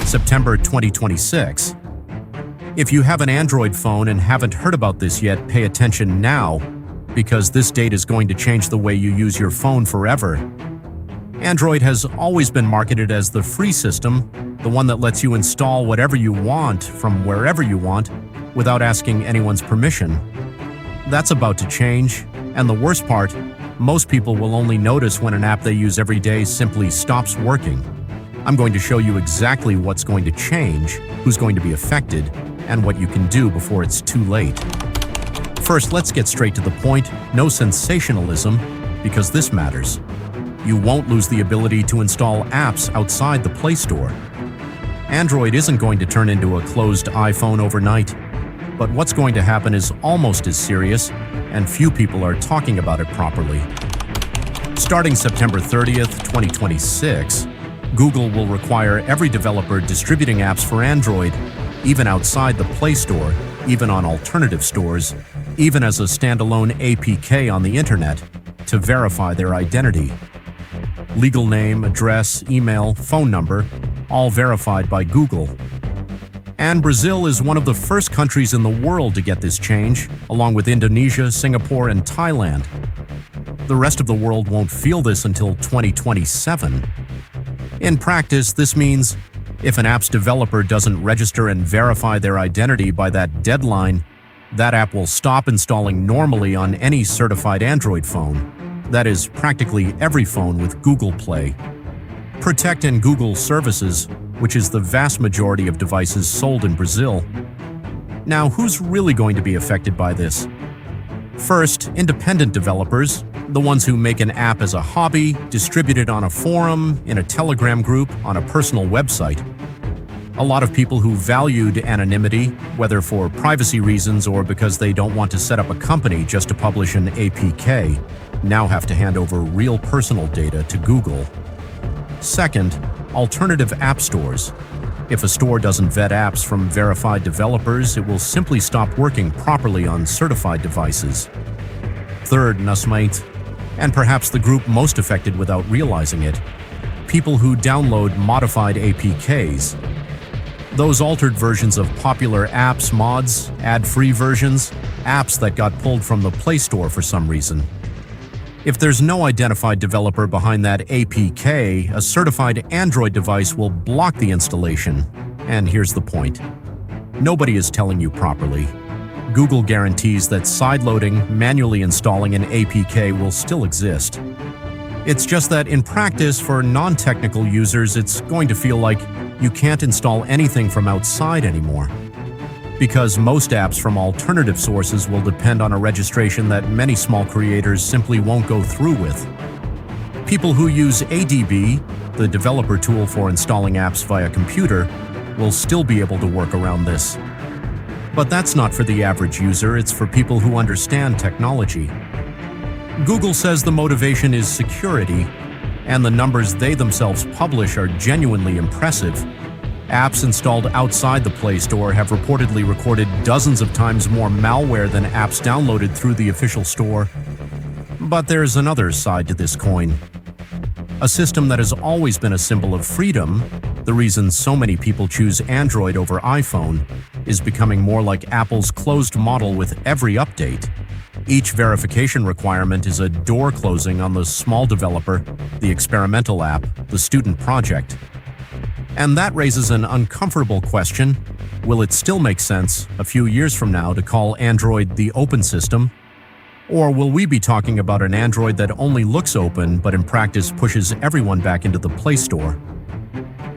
September 2026. If you have an Android phone and haven't heard about this yet, pay attention now, because this date is going to change the way you use your phone forever. Android has always been marketed as the free system, the one that lets you install whatever you want from wherever you want without asking anyone's permission. That's about to change, and the worst part, most people will only notice when an app they use every day simply stops working. I'm going to show you exactly what's going to change, who's going to be affected, and what you can do before it's too late. First, let's get straight to the point. No sensationalism, because this matters. You won't lose the ability to install apps outside the Play Store. Android isn't going to turn into a closed iPhone overnight, but what's going to happen is almost as serious, and few people are talking about it properly. Starting September 30th, 2026, Google will require every developer distributing apps for Android, even outside the Play Store, even on alternative stores, even as a standalone APK on the internet, to verify their identity. Legal name, address, email, phone number, all verified by Google. And Brazil is one of the first countries in the world to get this change, along with Indonesia, Singapore, and Thailand. The rest of the world won't feel this until 2027. In practice, this means if an app's developer doesn't register and verify their identity by that deadline, that app will stop installing normally on any certified Android phone. That is, practically every phone with Google Play. Protect and Google services, which is the vast majority of devices sold in Brazil. Now, who's really going to be affected by this? First, independent developers, the ones who make an app as a hobby, distribute it on a forum, in a Telegram group, on a personal website. A lot of people who valued anonymity, whether for privacy reasons or because they don't want to set up a company just to publish an APK, now have to hand over real personal data to Google. Second, alternative app stores. If a store doesn't vet apps from verified developers, it will simply stop working properly on certified devices. Third, Nasmate, and perhaps the group most affected without realizing it, people who download modified APKs. Those altered versions of popular apps, mods, ad-free versions, apps that got pulled from the Play Store for some reason. If there's no identified developer behind that APK, a certified Android device will block the installation. And here's the point. Nobody is telling you properly. Google guarantees that sideloading, manually installing an APK, will still exist. It's just that in practice, for non-technical users, it's going to feel like you can't install anything from outside anymore. Because most apps from alternative sources will depend on a registration that many small creators simply won't go through with. People who use ADB, the developer tool for installing apps via computer, will still be able to work around this. But that's not for the average user, it's for people who understand technology. Google says the motivation is security, and the numbers they themselves publish are genuinely impressive. Apps installed outside the Play Store have reportedly recorded dozens of times more malware than apps downloaded through the official store. But there's another side to this coin. A system that has always been a symbol of freedom, the reason so many people choose Android over iPhone, is becoming more like Apple's closed model with every update. Each verification requirement is a door closing on the small developer, the experimental app, the student project. And that raises an uncomfortable question. Will it still make sense, a few years from now, to call Android the open system? Or will we be talking about an Android that only looks open but in practice pushes everyone back into the Play Store?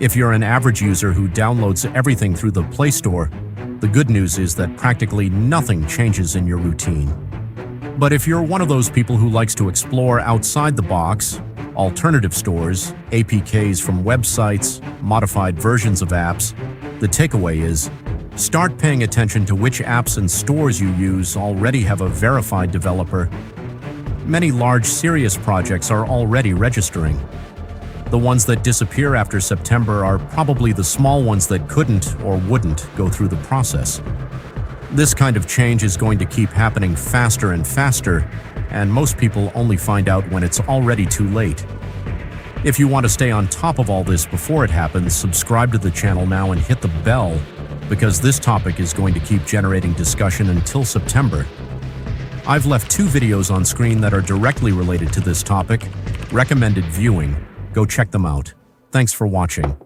If you're an average user who downloads everything through the Play Store, the good news is that practically nothing changes in your routine. But if you're one of those people who likes to explore outside the box, alternative stores, APKs from websites, modified versions of apps, the takeaway is, start paying attention to which apps and stores you use already have a verified developer. Many large, serious projects are already registering. The ones that disappear after September are probably the small ones that couldn't or wouldn't go through the process. This kind of change is going to keep happening faster and faster, and most people only find out when it's already too late. If you want to stay on top of all this before it happens, subscribe to the channel now and hit the bell, because this topic is going to keep generating discussion until September. I've left 2 videos on screen that are directly related to this topic. Recommended viewing. Go check them out. Thanks for watching.